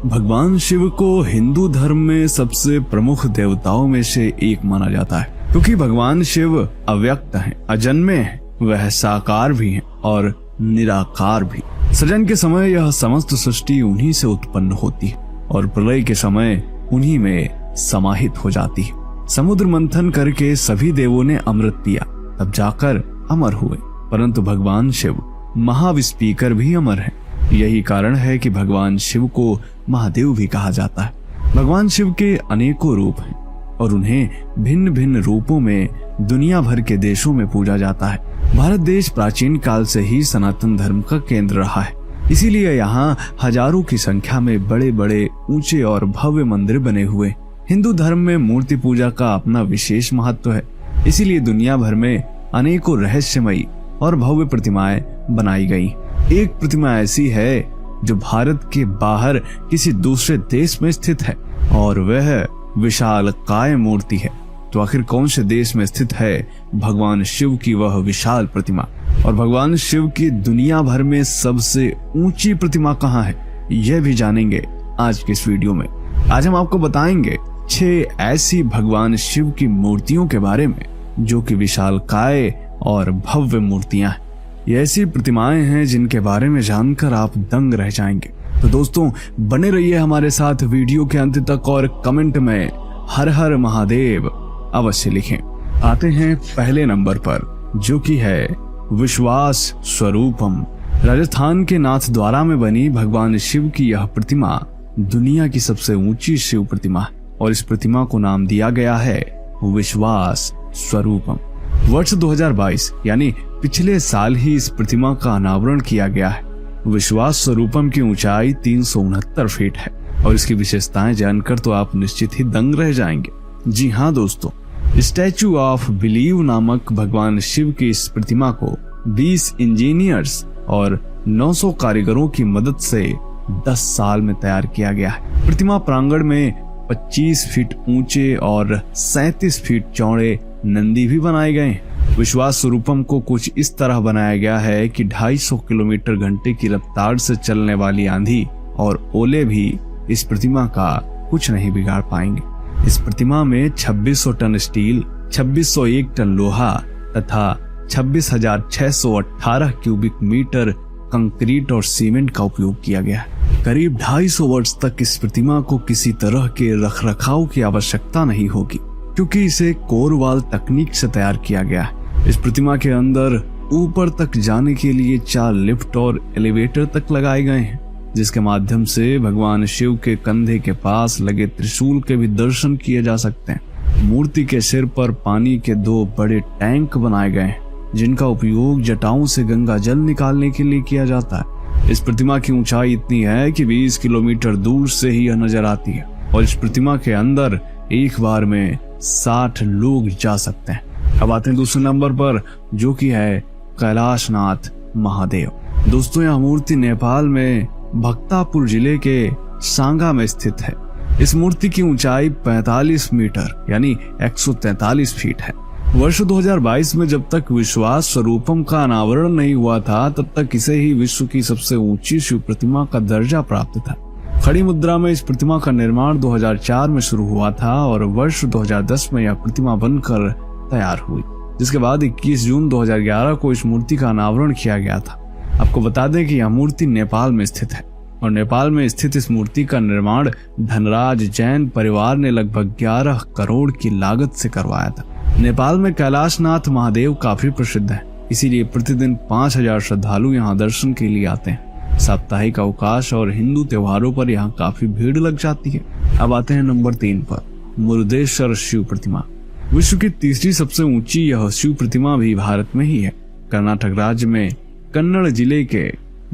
भगवान शिव को हिंदू धर्म में सबसे प्रमुख देवताओं में से एक माना जाता है, क्योंकि भगवान शिव अव्यक्त हैं, अजन्मे हैं, वह साकार भी हैं और निराकार भी। सृजन के समय यह समस्त सृष्टि उन्हीं से उत्पन्न होती है और प्रलय के समय उन्हीं में समाहित हो जाती है। समुद्र मंथन करके सभी देवों ने अमृत पिया, तब जाकर अमर हुए, परंतु भगवान शिव महाविस्पीकर भी अमर हैं। यही कारण है कि भगवान शिव को महादेव भी कहा जाता है। भगवान शिव के अनेकों रूप हैं और उन्हें भिन्न भिन्न रूपों में दुनिया भर के देशों में पूजा जाता है। भारत देश प्राचीन काल से ही सनातन धर्म का केंद्र रहा है, इसीलिए यहाँ हजारों की संख्या में बड़े बड़े ऊंचे और भव्य मंदिर बने हुए। हिंदू धर्म में मूर्ति पूजा का अपना विशेष महत्व है, इसीलिए दुनिया भर में अनेकों रहस्यमयी और भव्य प्रतिमाएं बनाई गई। एक प्रतिमा ऐसी है जो भारत के बाहर किसी दूसरे देश में स्थित है और वह विशालकाय मूर्ति है। तो आखिर कौन से देश में स्थित है भगवान शिव की वह विशाल प्रतिमा, और भगवान शिव की दुनिया भर में सबसे ऊंची प्रतिमा कहाँ है, यह भी जानेंगे आज के इस वीडियो में। आज हम आपको बताएंगे 6 ऐसी भगवान शिव की मूर्तियों के बारे में जो कि विशालकाय और भव्य मूर्तियां हैं। ये ऐसी प्रतिमाएं हैं जिनके बारे में जानकर आप दंग रह जाएंगे। तो दोस्तों बने रहिए हमारे साथ वीडियो के अंत तक और कमेंट में हर हर महादेव अवश्य लिखें। आते हैं पहले नंबर पर, जो कि है विश्वास स्वरूपम। राजस्थान के नाथद्वारा में बनी भगवान शिव की यह प्रतिमा दुनिया की सबसे ऊंची शिव प्रतिमा है और इस प्रतिमा को नाम दिया गया है विश्वास स्वरूपम। वर्ष 2022 यानी पिछले साल ही इस प्रतिमा का अनावरण किया गया है। विश्वास स्वरूपम की ऊंचाई 369 फीट है और इसकी विशेषताएं जानकर तो आप निश्चित ही दंग रह जाएंगे। जी हाँ दोस्तों, स्टैचू ऑफ बिलीव नामक भगवान शिव की इस प्रतिमा को 20 इंजीनियर्स और 900 कारीगरों की मदद से 10 साल में तैयार किया गया है। प्रतिमा प्रांगण में 25 फीट ऊंचे और 37 फीट चौड़े नंदी भी बनाए गए हैं। विश्वास स्वरूपम को कुछ इस तरह बनाया गया है कि 250 किलोमीटर घंटे की रफ्तार से चलने वाली आंधी और ओले भी इस प्रतिमा का कुछ नहीं बिगाड़ पाएंगे। इस प्रतिमा में 2600 टन स्टील, 2601 टन लोहा तथा 26,618 क्यूबिक मीटर कंक्रीट और सीमेंट का उपयोग किया गया है। करीब 250 वर्ष तक इस प्रतिमा को किसी तरह के रखरखाव की आवश्यकता नहीं होगी, क्योंकि इसे कोरवाल तकनीक से तैयार किया गया है। इस प्रतिमा के अंदर ऊपर तक जाने के लिए 4 लिफ्ट और एलिवेटर तक लगाए गए हैं, जिसके माध्यम से भगवान शिव के कंधे के पास लगे त्रिशूल के भी दर्शन किए जा सकते हैं। मूर्ति के सिर पर पानी के 2 बड़े टैंक बनाए गए हैं, जिनका उपयोग जटाओं से गंगा जल निकालने के लिए किया जाता है। इस प्रतिमा की ऊंचाई इतनी है कि 20 किलोमीटर दूर से ही यह नजर आती है और इस प्रतिमा के अंदर एक बार में 60 लोग जा सकते हैं। अब आते हैं दूसरे नंबर पर, जो कि है कैलाशनाथ महादेव। दोस्तों यह मूर्ति नेपाल में भक्तापुर जिले के सांगा में स्थित है। इस मूर्ति की ऊंचाई 45 मीटर यानी 143 फीट है। वर्ष 2022 में जब तक विश्वास स्वरूपम का अनावरण नहीं हुआ था, तब तक इसे ही विश्व की सबसे ऊंची शिव प्रतिमा का दर्जा प्राप्त था। खड़ी मुद्रा में इस प्रतिमा का निर्माण 2004 में शुरू हुआ था और वर्ष 2010 में यह प्रतिमा बनकर तैयार हुई, जिसके बाद 21 जून 2011 को इस मूर्ति का अनावरण किया गया था। आपको बता दें कि यह मूर्ति नेपाल में स्थित है और नेपाल में स्थित इस मूर्ति का निर्माण धनराज जैन परिवार ने लगभग 11 करोड़ की लागत से करवाया था। नेपाल में कैलाशनाथ महादेव काफी प्रसिद्ध है, इसीलिए प्रतिदिन 5000 श्रद्धालु यहाँ दर्शन के लिए आते हैं। साप्ताहिक अवकाश और हिंदू त्योहारों पर यहाँ काफी भीड़ लग जाती है। अब आते हैं नंबर 3 पर, मुरुदेश्वर शिव प्रतिमा। विश्व की तीसरी सबसे ऊंची यह शिव प्रतिमा भी भारत में ही है। कर्नाटक राज्य में कन्नड़ जिले के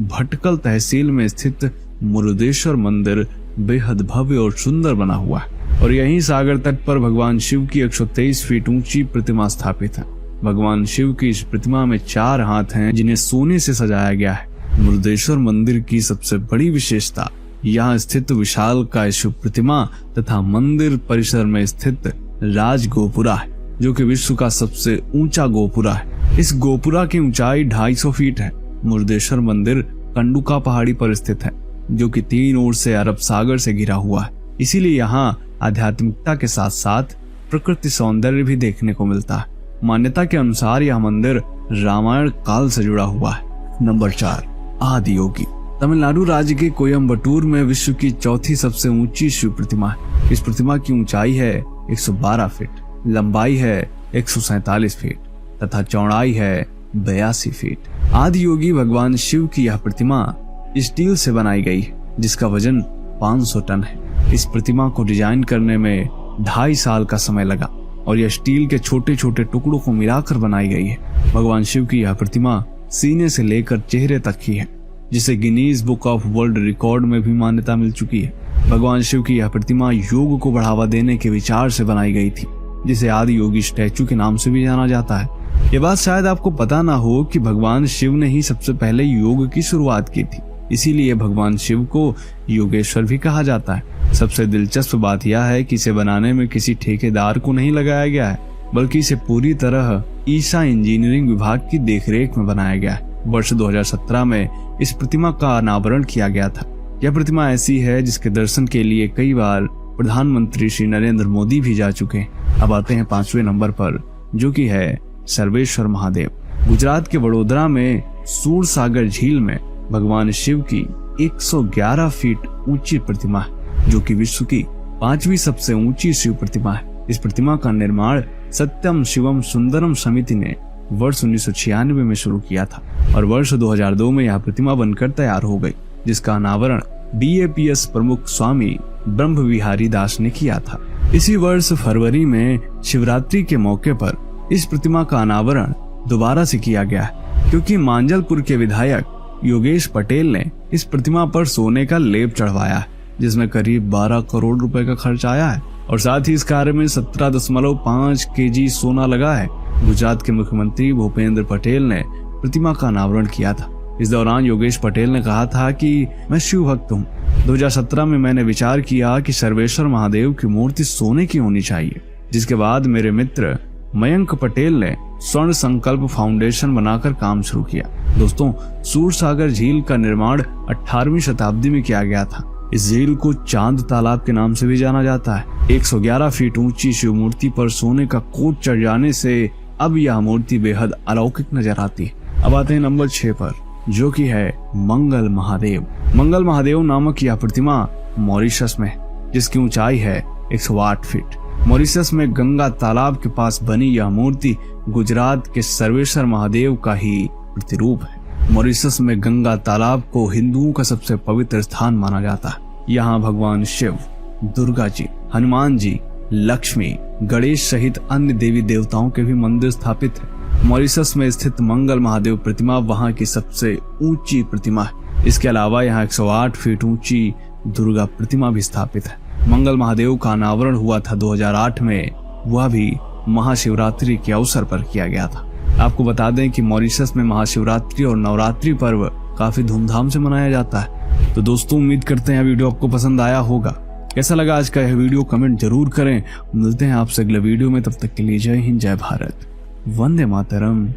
भटकल तहसील में स्थित मुरुदेश्वर मंदिर बेहद भव्य और सुंदर बना हुआ है और यहीं सागर तट पर भगवान शिव की 123 फीट ऊंची प्रतिमा स्थापित है। भगवान शिव की इस प्रतिमा में 4 हाथ हैं, जिन्हें सोने से सजाया गया है। मुरुदेश्वर मंदिर की सबसे बड़ी विशेषता यहाँ स्थित विशालकाय शिव प्रतिमा तथा मंदिर परिसर में स्थित राज गोपुरा है, जो कि विश्व का सबसे ऊंचा गोपुरा है। इस गोपुरा की ऊंचाई 250 फीट है। मुरुदेश्वर मंदिर कंडुका पहाड़ी पर स्थित है जो कि 3 ओर से अरब सागर से घिरा हुआ है। इसीलिए यहाँ आध्यात्मिकता के साथ साथ प्रकृति सौंदर्य भी देखने को मिलता है। मान्यता के अनुसार यह मंदिर रामायण काल से जुड़ा हुआ है। नंबर 4, आदि योगी। तमिलनाडु राज्य के कोयम्बटूर में विश्व की चौथी सबसे ऊंची शिव प्रतिमा है। इस प्रतिमा की ऊंचाई है 112 फीट, लंबाई है 147 फीट तथा चौड़ाई है 82 फीट। आदि योगी भगवान शिव की यह प्रतिमा स्टील से बनाई गई है, जिसका वजन 500 टन है। इस प्रतिमा को डिजाइन करने में 2.5 साल का समय लगा और यह स्टील के छोटे छोटे टुकड़ों को मिलाकर बनाई गई है। भगवान शिव की यह प्रतिमा सीने से लेकर चेहरे तक की है, जिसे Guinness book of world record में भी मान्यता मिल चुकी है। भगवान शिव की यह प्रतिमा योग को बढ़ावा देने के विचार से बनाई गई थी, जिसे आदि योगी स्टैचू के नाम से भी जाना जाता है। ये बात शायद आपको पता ना हो कि भगवान शिव ने ही सबसे पहले योग की शुरुआत की थी, इसीलिए भगवान शिव को योगेश्वर भी कहा जाता है। सबसे दिलचस्प बात यह है कि इसे बनाने में किसी ठेकेदार को नहीं लगाया गया है, बल्कि इसे पूरी तरह ईसा इंजीनियरिंग विभाग की देखरेख में बनाया गया है। वर्ष 2017 में इस प्रतिमा का अनावरण किया गया था। यह प्रतिमा ऐसी है जिसके दर्शन के लिए कई बार प्रधानमंत्री श्री नरेंद्र मोदी भी जा चुके हैं। अब आते हैं 5वें नंबर पर, जो कि है सर्वेश्वर महादेव। गुजरात के वडोदरा में सूरसागर झील में भगवान शिव की 111 फीट ऊंची प्रतिमा है, जो कि विश्व की 5वीं सबसे ऊंची शिव प्रतिमा है। इस प्रतिमा का निर्माण सत्यम शिवम सुंदरम समिति ने वर्ष 1996 में शुरू किया था और वर्ष 2002 में यह प्रतिमा बनकर तैयार हो गई, जिसका अनावरण BAPS प्रमुख स्वामी ब्रह्म विहारी दास ने किया था। इसी वर्ष फरवरी में शिवरात्रि के मौके पर इस प्रतिमा का अनावरण दोबारा से किया गया है, क्योंकि मांजलपुर के विधायक योगेश पटेल ने इस प्रतिमा पर सोने का लेप चढ़वाया है, जिसमें करीब 12 करोड़ रुपए का खर्च आया है और साथ ही इस कार्य में 17.5 kg सोना लगा है। गुजरात के मुख्यमंत्री भूपेंद्र पटेल ने प्रतिमा का अनावरण किया था। इस दौरान योगेश पटेल ने कहा था कि मैं शिव भक्त हूँ। 2017 में मैंने विचार किया कि सर्वेश्वर महादेव की मूर्ति सोने की होनी चाहिए, जिसके बाद मेरे मित्र मयंक पटेल ने स्वर्ण संकल्प फाउंडेशन बनाकर काम शुरू किया। दोस्तों, सूरसागर झील का निर्माण 18वीं शताब्दी में किया गया था। इस झील को चांद तालाब के नाम से भी जाना जाता है। 111 फीट ऊंची शिव मूर्ति पर सोने का कोट चढ़ जाने से अब यह मूर्ति बेहद अलौकिक नजर आती है। अब आते हैं नंबर 6 पर, जो कि है मंगल महादेव। मंगल महादेव नामक यह प्रतिमा मॉरिशस में, जिसकी ऊंचाई है 108 फीट। मॉरिशस में गंगा तालाब के पास बनी यह मूर्ति गुजरात के सर्वेश्वर महादेव का ही प्रतिरूप है। मॉरिशस में गंगा तालाब को हिंदुओं का सबसे पवित्र स्थान माना जाता है। यहाँ भगवान शिव, दुर्गा जी, हनुमान जी, लक्ष्मी, गणेश सहित अन्य देवी देवताओं के भी मंदिर स्थापित है। मॉरिशस में स्थित मंगल महादेव प्रतिमा वहाँ की सबसे ऊंची प्रतिमा है। इसके अलावा यहाँ 108 फीट ऊंची दुर्गा प्रतिमा भी स्थापित है। मंगल महादेव का अनावरण हुआ था 2008 में, वह भी महाशिवरात्रि के अवसर पर किया गया था। आपको बता दें कि मॉरिशस में महाशिवरात्रि और नवरात्रि पर्व काफी धूमधाम से मनाया जाता है। तो दोस्तों, उम्मीद करते हैं वीडियो आपको पसंद आया होगा। कैसा लगा आज का यह वीडियो कमेंट जरूर करें। मिलते हैं आपसे अगले वीडियो में, तब तक के लिए जय हिंद, जय भारत, वंदे मातरम।